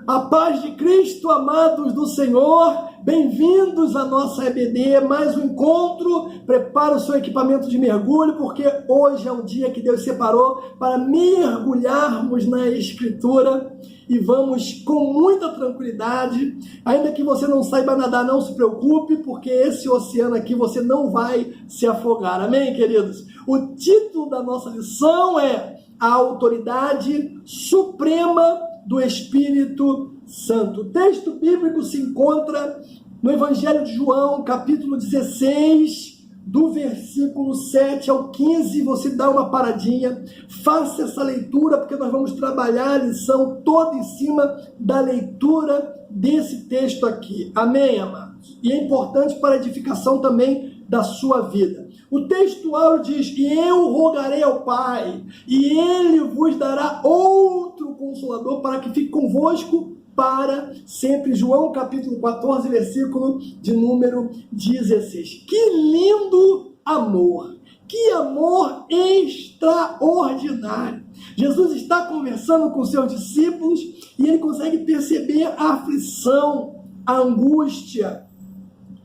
A paz de Cristo, amados do Senhor, bem-vindos à nossa EBD, mais um encontro. Prepara o seu equipamento de mergulho, porque hoje é um dia que Deus separou para mergulharmos na Escritura e vamos com muita tranquilidade. Ainda que você não saiba nadar, não se preocupe, porque esse oceano aqui você não vai se afogar. Amém, queridos? O título da nossa lição é A Autoridade Suprema do Espírito Santo. O texto bíblico se encontra no Evangelho de João, capítulo 16, do versículo 7 ao 15. Você dá uma paradinha, faça essa leitura, porque nós vamos trabalhar a lição toda em cima da leitura desse texto aqui. Amém, amados? E é importante para a edificação também da sua vida. O texto áureo diz: e eu rogarei ao Pai, e Ele vos dará outro Consolador para que fique convosco para sempre. João capítulo 14, versículo de número 16. Que lindo amor! Que amor extraordinário! Jesus está conversando com seus discípulos e ele consegue perceber a aflição, a angústia,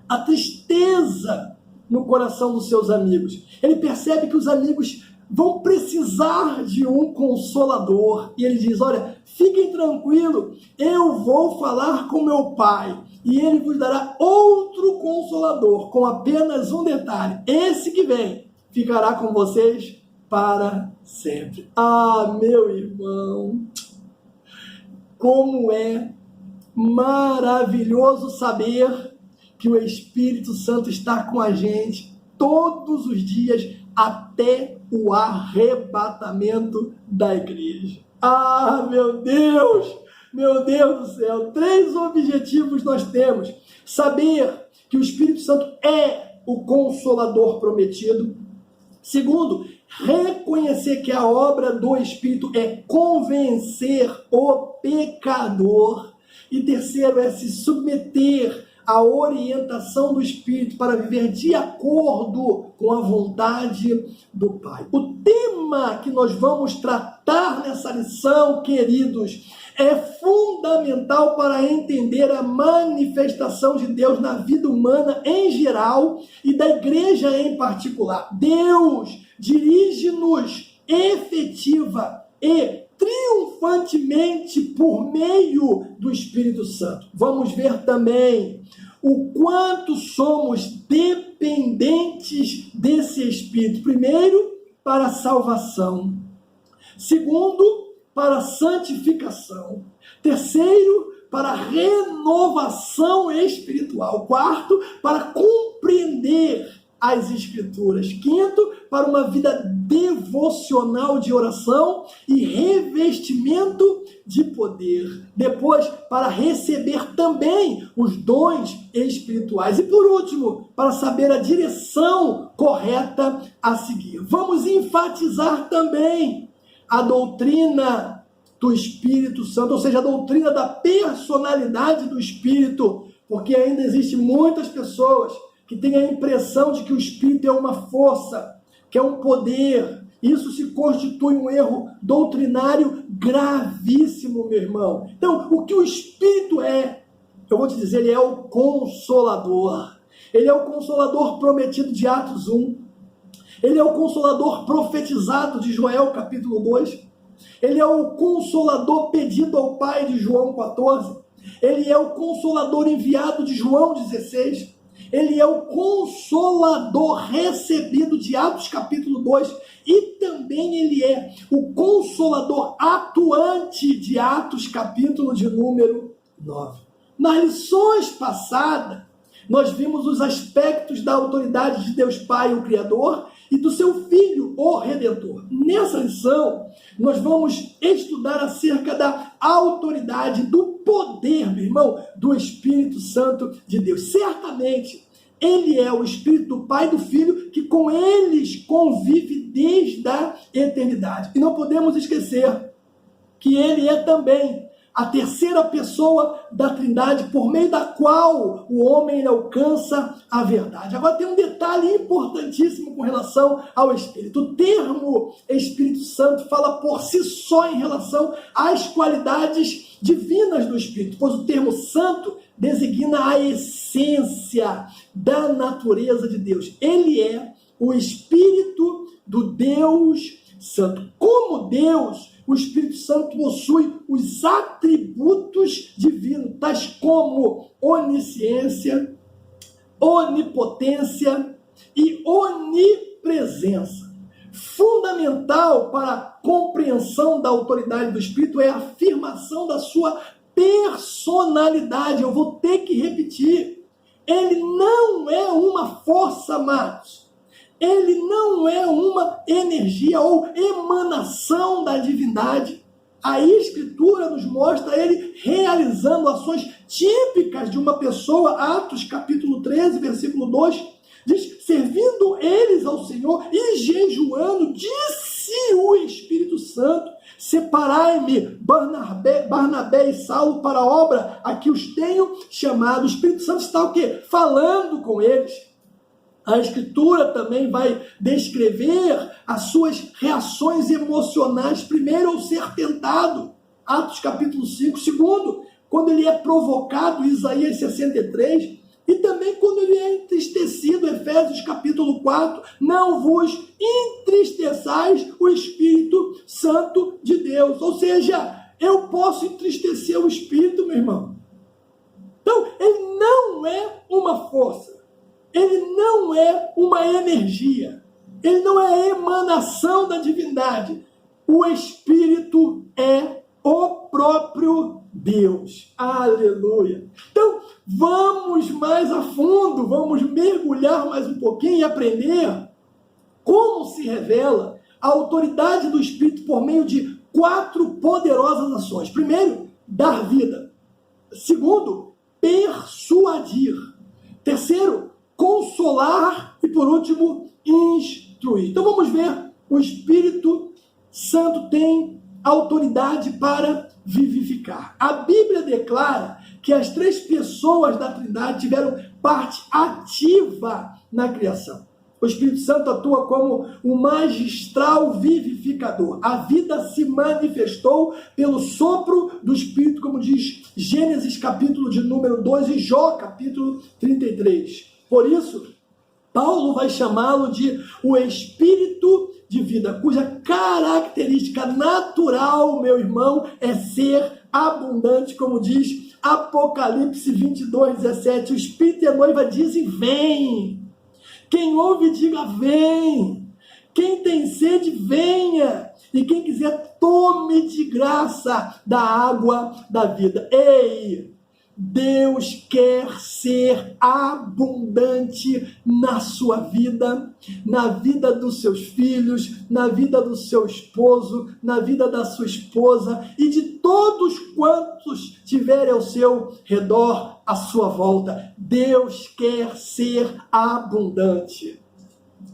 a tristeza no coração dos seus amigos. Ele percebe que os amigos vão precisar de um consolador. E ele diz: olha, fiquem tranquilos, eu vou falar com meu Pai e ele vos dará outro consolador, com apenas um detalhe: esse que vem ficará com vocês para sempre. Ah, meu irmão, como é maravilhoso saber que o Espírito Santo está com a gente todos os dias até o arrebatamento da igreja. Ah, meu Deus do céu, 3 objetivos nós temos: saber que o Espírito Santo é o Consolador prometido. Segundo, reconhecer que a obra do Espírito é convencer o pecador. E terceiro, é se submeter à orientação do Espírito para viver de acordo com a vontade do Pai. O tema que nós vamos tratar nessa lição, queridos, é fundamental para entender a manifestação de Deus na vida humana em geral e da igreja em particular. Deus dirige-nos efetiva e triunfantemente por meio do Espírito Santo. Vamos ver também o quanto somos dependentes desse Espírito. Primeiro, para a salvação. Segundo, para a santificação. Terceiro, para a renovação espiritual. Quarto, para compreender as Escrituras. Quinto, para uma vida devocional de oração e revestimento de poder. Depois, para receber também os dons espirituais. E por último, para saber a direção correta a seguir. Vamos enfatizar também a doutrina do Espírito Santo, ou seja, a doutrina da personalidade do Espírito, porque ainda existem muitas pessoas que têm a impressão de que o Espírito é uma força, que é um poder. Isso se constitui um erro doutrinário gravíssimo, meu irmão. Então, o que o Espírito é, eu vou te dizer, ele é o Consolador. Ele é o Consolador prometido de Atos 1. Ele é o Consolador profetizado de Joel, capítulo 2. Ele é o Consolador pedido ao Pai de João 14. Ele é o Consolador enviado de João 16. Ele é o Consolador recebido de Atos, capítulo 2. E também ele é o Consolador atuante de Atos, capítulo de número 9. Nas lições passadas, nós vimos os aspectos da autoridade de Deus Pai, o Criador, e do seu Filho, o Redentor. Nessa lição, nós vamos estudar acerca da autoridade, do poder, meu irmão, do Espírito Santo de Deus. Certamente, ele é o Espírito do Pai e do Filho, que com eles convive desde a eternidade. E não podemos esquecer que ele é também a terceira pessoa da Trindade, por meio da qual o homem alcança a verdade. Agora tem um detalhe importantíssimo com relação ao Espírito. O termo Espírito Santo fala por si só em relação às qualidades divinas do Espírito, pois o termo santo designa a essência da natureza de Deus. Ele é o Espírito do Deus Santo. Como Deus, o Espírito Santo possui os atributos divinos, tais como onisciência, onipotência e onipresença. Fundamental para a compreensão da autoridade do Espírito é a afirmação da sua personalidade. Eu vou ter que repetir. Ele não é uma força, amados. Ele não é uma energia ou emanação da divindade. A Escritura nos mostra ele realizando ações típicas de uma pessoa. Atos capítulo 13, versículo 2, diz, servindo eles ao Senhor e jejuando, disse o Espírito Santo, separai-me Barnabé e Saulo para a obra a que os tenho chamado. O Espírito Santo está o quê? Falando com eles. A Escritura também vai descrever as suas reações emocionais, primeiro ao ser tentado, Atos capítulo 5, segundo, quando ele é provocado, Isaías 63, e também quando ele é entristecido, Efésios capítulo 4, não vos entristeçais o Espírito Santo de Deus. Ou seja, eu posso entristecer o Espírito, meu irmão. Então, ele não é uma força. Ele não é uma energia. Ele não é a emanação da divindade. O Espírito é o próprio Deus. Aleluia. Então, vamos mais a fundo, vamos mergulhar mais um pouquinho e aprender como se revela a autoridade do Espírito por meio de 4 poderosas ações. Primeiro, dar vida. Segundo, persuadir. Terceiro, consolar e, por último, instruir. Então vamos ver, o Espírito Santo tem autoridade para vivificar. A Bíblia declara que as 3 pessoas da Trindade tiveram parte ativa na criação. O Espírito Santo atua como um magistral vivificador. A vida se manifestou pelo sopro do Espírito, como diz Gênesis capítulo de número 2 e Jó capítulo 33. Por isso, Paulo vai chamá-lo de o Espírito de vida, cuja característica natural, meu irmão, é ser abundante, como diz Apocalipse 22, 17. O Espírito e a noiva dizem, vem. Quem ouve, diga, vem. Quem tem sede, venha. E quem quiser, tome de graça da água da vida. Ei! Deus quer ser abundante na sua vida, na vida dos seus filhos, na vida do seu esposo, na vida da sua esposa e de todos quantos tiverem ao seu redor, à sua volta. Deus quer ser abundante.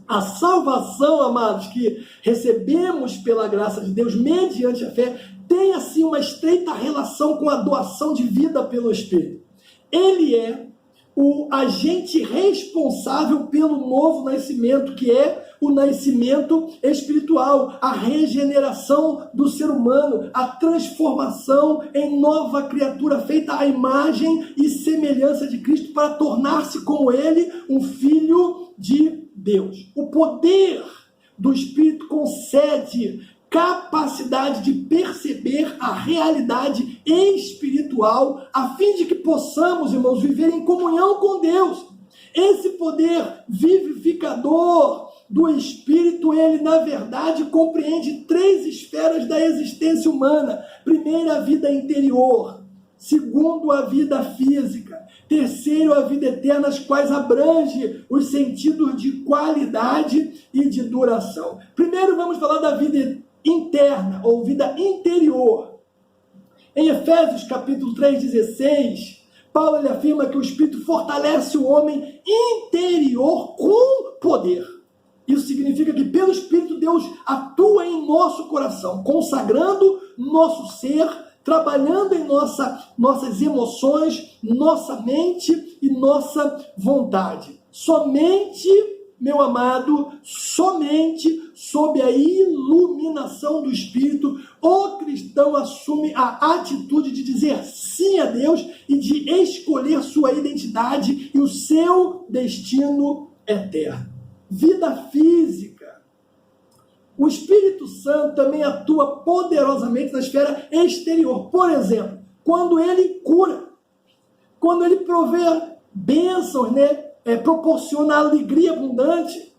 A salvação, amados, que recebemos pela graça de Deus mediante a fé, tem assim uma estreita relação com a doação de vida pelo Espírito. Ele é o agente responsável pelo novo nascimento, que é o nascimento espiritual, a regeneração do ser humano, a transformação em nova criatura feita à imagem e semelhança de Cristo para tornar-se como ele um filho de Deus. O poder do Espírito concede capacidade de perceber a realidade espiritual, a fim de que possamos, irmãos, viver em comunhão com Deus. Esse poder vivificador do Espírito, ele, na verdade, compreende 3 esferas da existência humana. Primeiro, a vida interior. Segundo, a vida física. Terceiro, a vida eterna, as quais abrange os sentidos de qualidade e de duração. Primeiro, vamos falar da vida interna, ou vida interior. Em Efésios capítulo 3,16, Paulo ele afirma que o Espírito fortalece o homem interior com poder. Isso significa que pelo Espírito Deus atua em nosso coração, consagrando nosso ser trabalhando em nossas emoções, nossa mente e nossa vontade. Somente, meu amado, somente sob a iluminação do Espírito, o cristão assume a atitude de dizer sim a Deus e de escolher sua identidade e o seu destino eterno. Vida física. O Espírito Santo também atua poderosamente na esfera exterior. Por exemplo, quando ele cura, quando ele provê bênçãos, proporciona alegria abundante.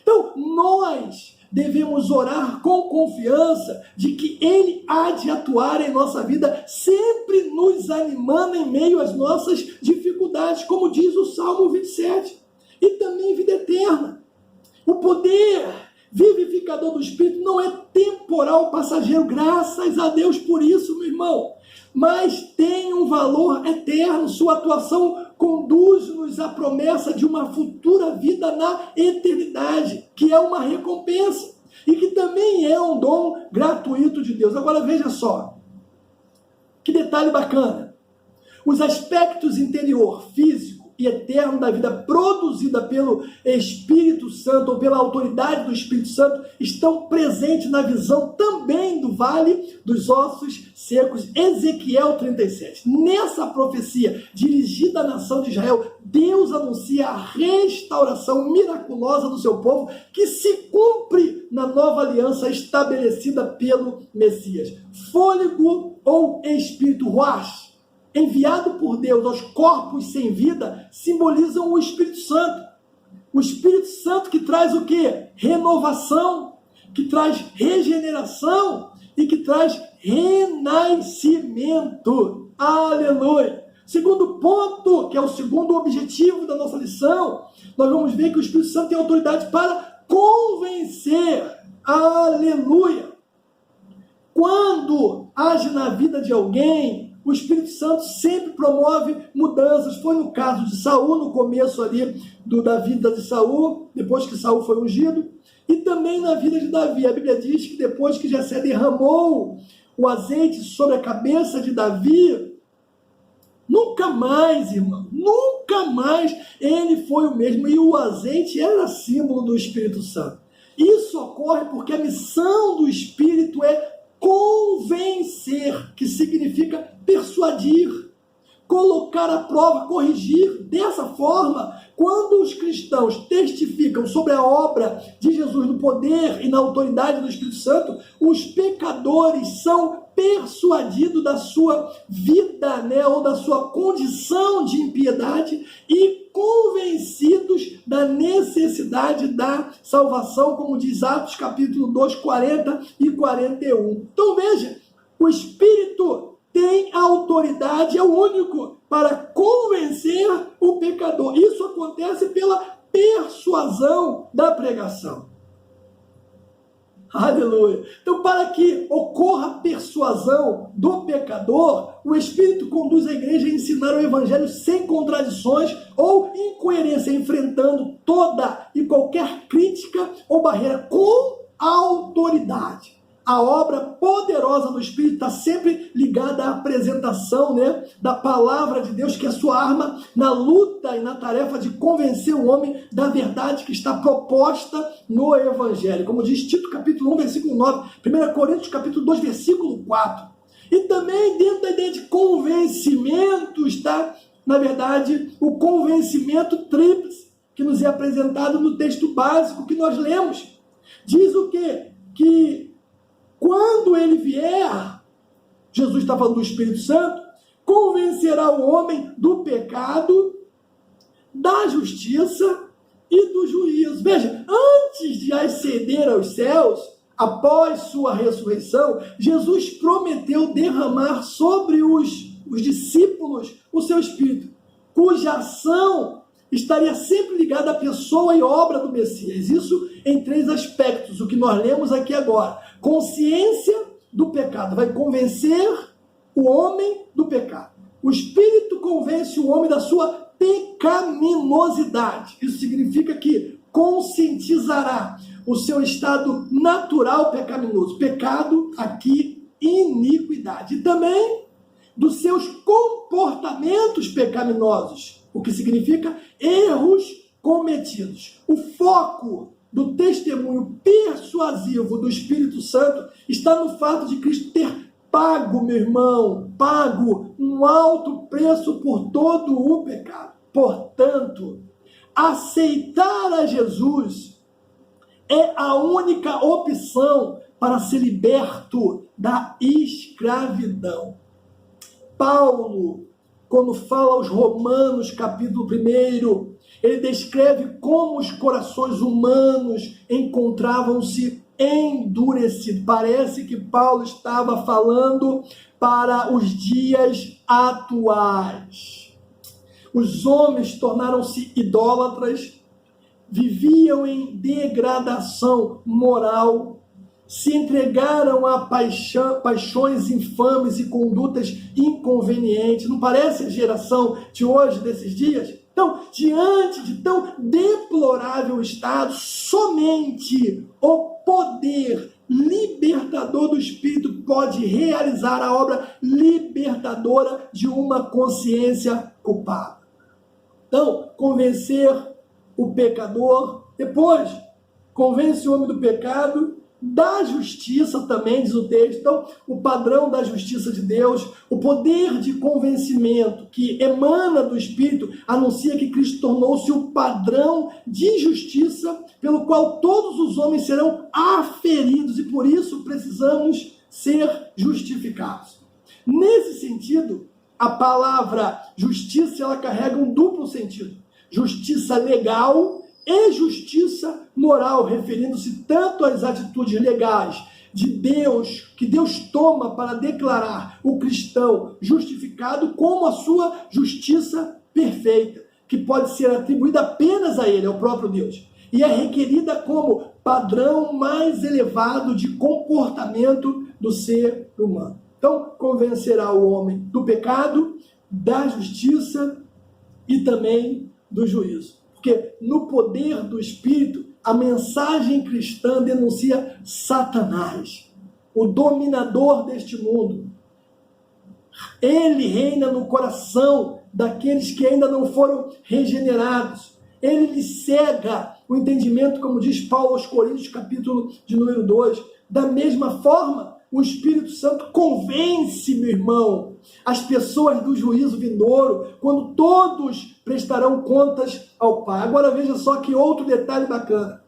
Então, nós devemos orar com confiança de que ele há de atuar em nossa vida, sempre nos animando em meio às nossas dificuldades, como diz o Salmo 27. E também vida eterna. O poder vivificador do Espírito não é temporal, passageiro, graças a Deus por isso, meu irmão, mas tem um valor eterno. Sua atuação conduz-nos à promessa de uma futura vida na eternidade, que é uma recompensa e que também é um dom gratuito de Deus. Agora veja só, que detalhe bacana, os aspectos interior, físico e eterno da vida produzida pelo Espírito Santo ou pela autoridade do Espírito Santo estão presentes na visão também do Vale dos Ossos Secos, Ezequiel 37. Nessa profecia dirigida à nação de Israel, Deus anuncia a restauração miraculosa do seu povo que se cumpre na nova aliança estabelecida pelo Messias. Fôlego ou Espírito Ruach, enviado por Deus aos corpos sem vida, simbolizam o Espírito Santo. O Espírito Santo que traz o quê? Renovação, que traz regeneração e que traz renascimento. Aleluia! Segundo ponto, que é o segundo objetivo da nossa lição, nós vamos ver que o Espírito Santo tem autoridade para convencer. Aleluia! Quando age na vida de alguém, o Espírito Santo sempre promove mudanças. Foi no caso de Saul, no começo ali da vida de Saul, depois que Saul foi ungido, e também na vida de Davi. A Bíblia diz que depois que Jessé derramou o azeite sobre a cabeça de Davi, nunca mais, irmão, nunca mais ele foi o mesmo. E o azeite era símbolo do Espírito Santo. Isso ocorre porque a missão do Espírito é convencer, que significa persuadir, colocar à prova, corrigir. Dessa forma, quando os cristãos testificam sobre a obra de Jesus no poder e na autoridade do Espírito Santo, os pecadores são persuadidos da sua vida, ou da sua condição de impiedade e convencidos da necessidade da salvação, como diz Atos capítulo 2, 40 e 41. Então veja, o Espírito tem autoridade, é o único, para convencer o pecador. Isso acontece pela persuasão da pregação. Aleluia! Então, para que ocorra a persuasão do pecador, o Espírito conduz a igreja a ensinar o Evangelho sem contradições ou incoerência, enfrentando toda e qualquer crítica ou barreira com autoridade. A obra poderosa do Espírito está sempre ligada à apresentação, da palavra de Deus, que é a sua arma na luta e na tarefa de convencer o homem da verdade que está proposta no Evangelho. Como diz Tito capítulo 1, versículo 9, 1 Coríntios capítulo 2, versículo 4. E também dentro da ideia de convencimento está, na verdade, o convencimento tríplice, que nos é apresentado no texto básico que nós lemos. Diz o quê? Que quando ele vier, Jesus está falando do Espírito Santo, convencerá o homem do pecado, da justiça e do juízo. Veja, antes de ascender aos céus, após sua ressurreição, Jesus prometeu derramar sobre os discípulos o seu Espírito, cuja ação estaria sempre ligada à pessoa e obra do Messias. Isso em 3 aspectos, o que nós lemos aqui agora. Consciência do pecado, vai convencer o homem do pecado. O Espírito convence o homem da sua pecaminosidade. Isso significa que conscientizará o seu estado natural pecaminoso. Pecado aqui iniquidade e também dos seus comportamentos pecaminosos, o que significa erros cometidos. O foco do testemunho persuasivo do Espírito Santo está no fato de Cristo ter pago, meu irmão, pago um alto preço por todo o pecado. Portanto, aceitar a Jesus é a única opção para ser liberto da escravidão. Paulo, quando fala aos Romanos, capítulo 1, ele descreve como os corações humanos encontravam-se endurecidos. Parece que Paulo estava falando para os dias atuais. Os homens tornaram-se idólatras, viviam em degradação moral, se entregaram a paixões infames e condutas inconvenientes. Não parece a geração de hoje, desses dias? Então, diante de tão deplorável estado, somente o poder libertador do Espírito pode realizar a obra libertadora de uma consciência culpada. Então, convencer o pecador, depois convence o homem do pecado, da justiça também, diz o texto. Então, o padrão da justiça de Deus, o poder de convencimento que emana do Espírito, anuncia que Cristo tornou-se o padrão de justiça pelo qual todos os homens serão aferidos e por isso precisamos ser justificados. Nesse sentido, a palavra justiça, ela carrega um duplo sentido. Justiça legal e justiça moral, referindo-se tanto às atitudes legais de Deus, que Deus toma para declarar o cristão justificado, como a sua justiça perfeita, que pode ser atribuída apenas a ele, ao próprio Deus, e é requerida como padrão mais elevado de comportamento do ser humano. Então, convencerá o homem do pecado, da justiça e também do juízo. Porque no poder do Espírito, a mensagem cristã denuncia Satanás, o dominador deste mundo. Ele reina no coração daqueles que ainda não foram regenerados. Ele lhe cega o entendimento, como diz Paulo aos Coríntios, capítulo de número 2. Da mesma forma, o Espírito Santo convence, meu irmão, as pessoas do juízo vindouro, quando todos prestarão contas ao Pai. Agora veja só que outro detalhe bacana.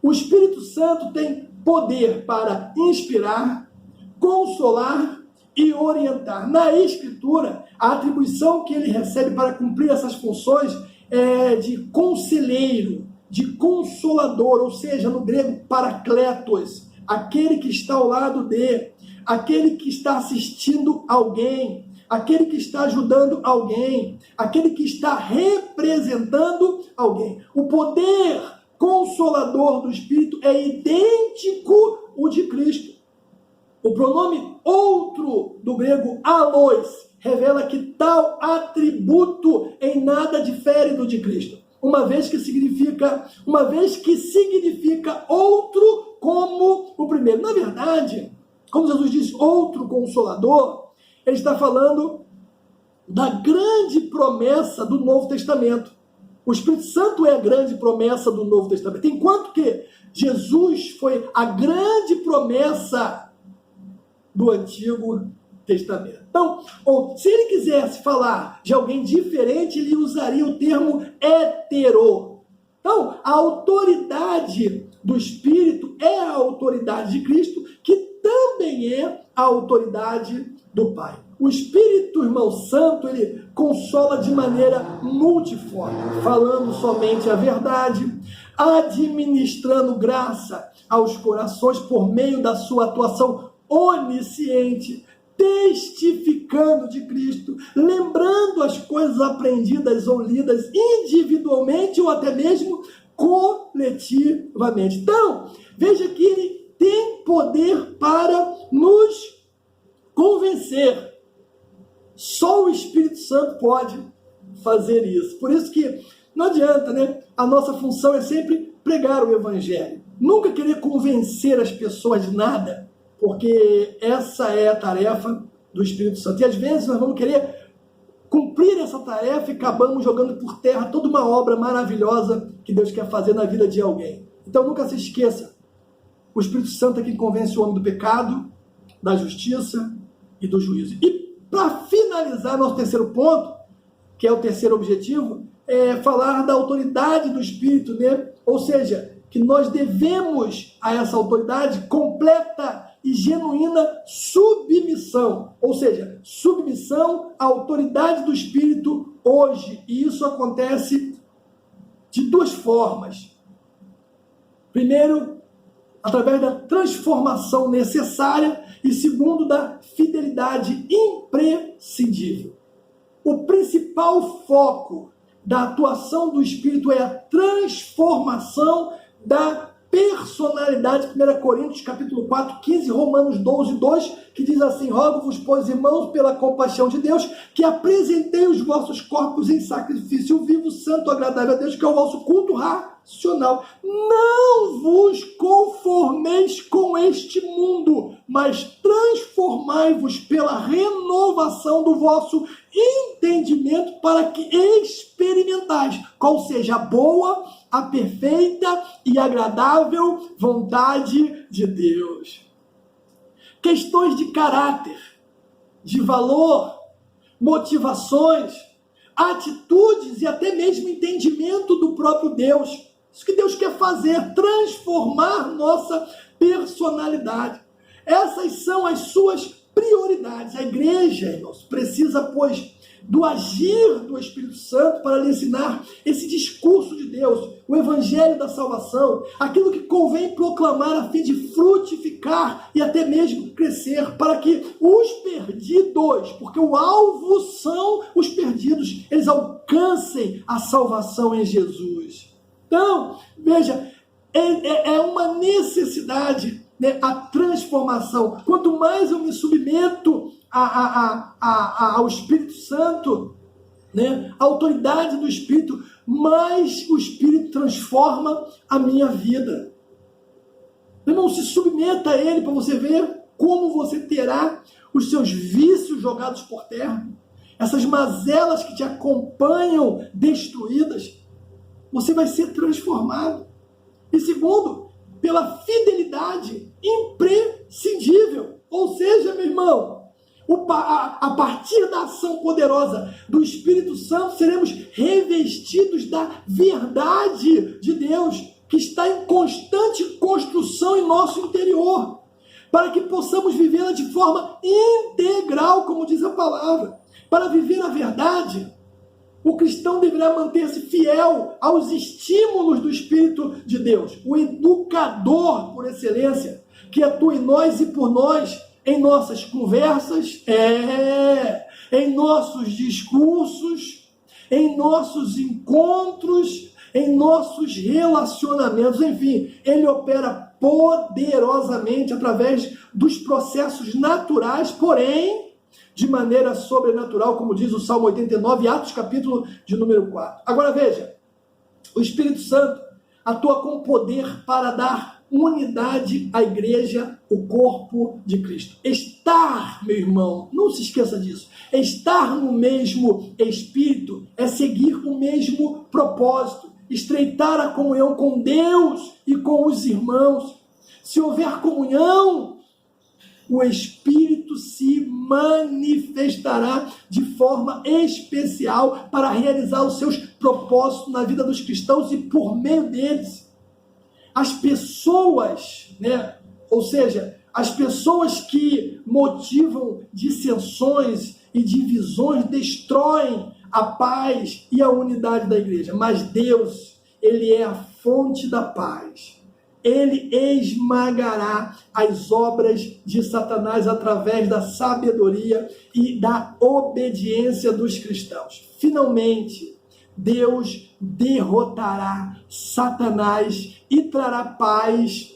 O Espírito Santo tem poder para inspirar, consolar e orientar. Na Escritura, a atribuição que ele recebe para cumprir essas funções é de conselheiro, de consolador, ou seja, no grego, parakletos, aquele que está ao lado de, aquele que está assistindo alguém, aquele que está ajudando alguém, aquele que está representando alguém. O poder consolador do Espírito é idêntico ao de Cristo. O pronome outro do grego allos revela que tal atributo em nada difere do de Cristo, uma vez que significa outro como o primeiro. Na verdade, quando Jesus diz outro consolador, ele está falando da grande promessa do Novo Testamento. O Espírito Santo é a grande promessa do Novo Testamento. Enquanto que Jesus foi a grande promessa do Antigo Testamento. Então, se ele quisesse falar de alguém diferente, ele usaria o termo hetero. Então, a autoridade do Espírito é a autoridade de Cristo, que também é a autoridade do Pai. O Espírito, irmão Santo, ele consola de maneira multiforme, falando somente a verdade, administrando graça aos corações por meio da sua atuação onisciente, testificando de Cristo, lembrando as coisas aprendidas ou lidas individualmente ou até mesmo coletivamente. Então, veja que ele tem poder para nos convencer. Só o Espírito Santo pode fazer isso. Por isso que não adianta, né? A nossa função é sempre pregar o Evangelho. Nunca querer convencer as pessoas de nada, porque essa é a tarefa do Espírito Santo. E às vezes nós vamos querer cumprir essa tarefa e acabamos jogando por terra toda uma obra maravilhosa que Deus quer fazer na vida de alguém. Então nunca se esqueça, o Espírito Santo é quem convence o homem do pecado, da justiça e do juízo. E para finalizar nosso terceiro ponto, que é o terceiro objetivo, é falar da autoridade do Espírito, né? Ou seja, que nós devemos a essa autoridade completa e genuína submissão. Ou seja, submissão à autoridade do Espírito hoje. E isso acontece de duas formas. Primeiro, através da transformação necessária e segundo, da fidelidade imprescindível. O principal foco da atuação do Espírito é a transformação da personalidade. 1 Coríntios, capítulo 4, 15, Romanos 12, 2, que diz assim: rogo-vos, pois, irmãos, pela compaixão de Deus, que apresentei os vossos corpos em sacrifício vivo, santo, agradável a Deus, que é o vosso culto racional. Não vos conformeis com este mundo, mas transformai-vos pela renovação do vosso entendimento, para que experimentais qual seja a boa, a perfeita e agradável vontade de Deus. Questões de caráter, de valor, motivações, atitudes e até mesmo entendimento do próprio Deus. Isso que Deus quer fazer, transformar nossa personalidade. Essas são as suas prioridades. A igreja, irmãos, precisa, pois, do agir do Espírito Santo para lhe ensinar esse discurso de Deus, o evangelho da salvação, aquilo que convém proclamar a fim de frutificar e até mesmo crescer, para que os perdidos, porque o alvo são os perdidos, eles alcancem a salvação em Jesus. Então, veja, é uma necessidade, né, a transformação. Quanto mais eu me submeto ao Espírito Santo, né, a autoridade do Espírito, mais o Espírito transforma a minha vida. Meu irmão, se submeta a Ele para você ver como você terá os seus vícios jogados por terra, essas mazelas que te acompanham destruídas. Você vai ser transformado. E segundo, pela fidelidade imprescindível. Ou seja, meu irmão, a partir da ação poderosa do Espírito Santo, seremos revestidos da verdade de Deus, que está em constante construção em nosso interior, para que possamos vivê-la de forma integral, como diz a palavra. Para viver a verdade, o cristão deverá manter-se fiel aos estímulos do Espírito de Deus, o educador por excelência, que atua em nós e por nós, em nossas conversas, em nossos discursos, em nossos encontros, em nossos relacionamentos, enfim, ele opera poderosamente através dos processos naturais, porém, de maneira sobrenatural, como diz o Salmo 89, Atos capítulo de número 4. Agora veja, o Espírito Santo atua com poder para dar unidade à igreja, o corpo de Cristo. Estar, meu irmão, não se esqueça disso, estar no mesmo Espírito é seguir o mesmo propósito, estreitar a comunhão com Deus e com os irmãos. Se houver comunhão, o Espírito se manifestará de forma especial para realizar os seus propósitos na vida dos cristãos e por meio deles. As pessoas, né? Ou seja, as pessoas que motivam dissensões e divisões destroem a paz e a unidade da igreja. Mas Deus, Ele é a fonte da paz. Ele esmagará as obras de Satanás através da sabedoria e da obediência dos cristãos. Finalmente, Deus derrotará Satanás e trará paz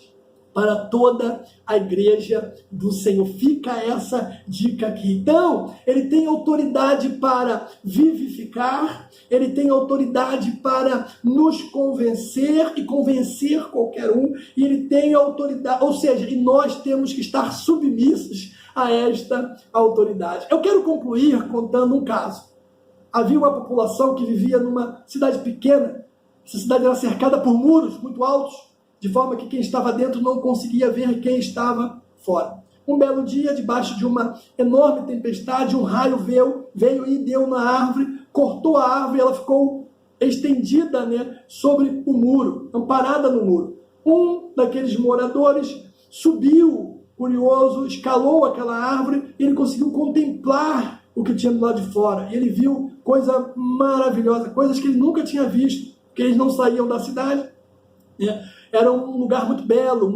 para toda a igreja do Senhor. Fica essa dica aqui. Então, ele tem autoridade para vivificar, ele tem autoridade para nos convencer e convencer qualquer um, e ele tem autoridade, ou seja, e nós temos que estar submissos a esta autoridade. Eu quero concluir contando um caso. Havia uma população que vivia numa cidade pequena. Essa cidade era cercada por muros muito altos, de forma que quem estava dentro não conseguia ver quem estava fora. Um belo dia, debaixo de uma enorme tempestade, um raio veio e deu na árvore, cortou a árvore e ela ficou estendida, sobre o muro, amparada no muro. Um daqueles moradores subiu, curioso, escalou aquela árvore e ele conseguiu contemplar o que tinha do lado de fora. Ele viu coisa maravilhosa, coisas que ele nunca tinha visto, porque eles não saíam da cidade. Era um lugar muito belo,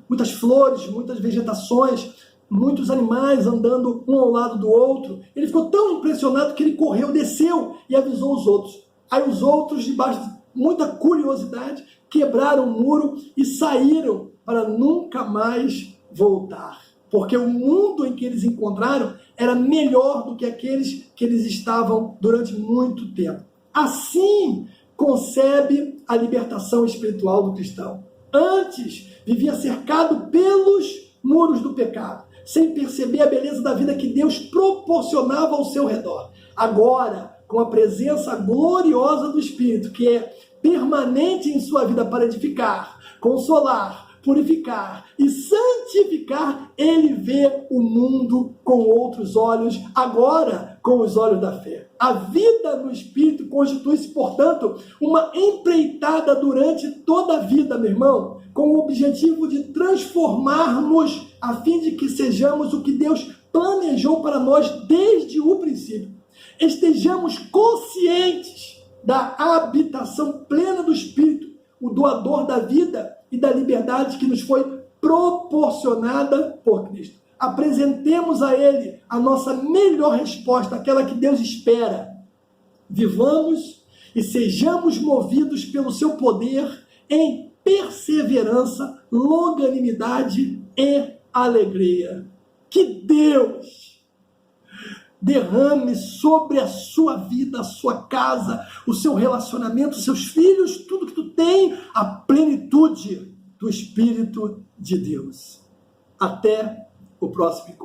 muitas flores, muitas vegetações, muitos animais andando um ao lado do outro. Ele ficou tão impressionado que ele correu, desceu e avisou os outros. Aí os outros, debaixo de muita curiosidade, quebraram o muro e saíram para nunca mais voltar. Porque o mundo em que eles encontraram era melhor do que aqueles que eles estavam durante muito tempo. Assim concebe a libertação espiritual do cristão. Antes, vivia cercado pelos muros do pecado, sem perceber a beleza da vida que Deus proporcionava ao seu redor. Agora, com a presença gloriosa do Espírito, que é permanente em sua vida para edificar, consolar, purificar e santificar, ele vê o mundo com outros olhos, agora com os olhos da fé. A vida no Espírito constitui-se, portanto, uma empreitada durante toda a vida, meu irmão, com o objetivo de transformarmos a fim de que sejamos o que Deus planejou para nós desde o princípio. Estejamos conscientes da habitação plena do Espírito, o doador da vida e da liberdade que nos foi proporcionada por Cristo. Apresentemos a Ele a nossa melhor resposta, aquela que Deus espera. Vivamos e sejamos movidos pelo seu poder em perseverança, longanimidade e alegria. Que Deus derrame sobre a sua vida, a sua casa, o seu relacionamento, os seus filhos, tudo que tu tem, a plenitude do Espírito de Deus. Até o próximo encontro.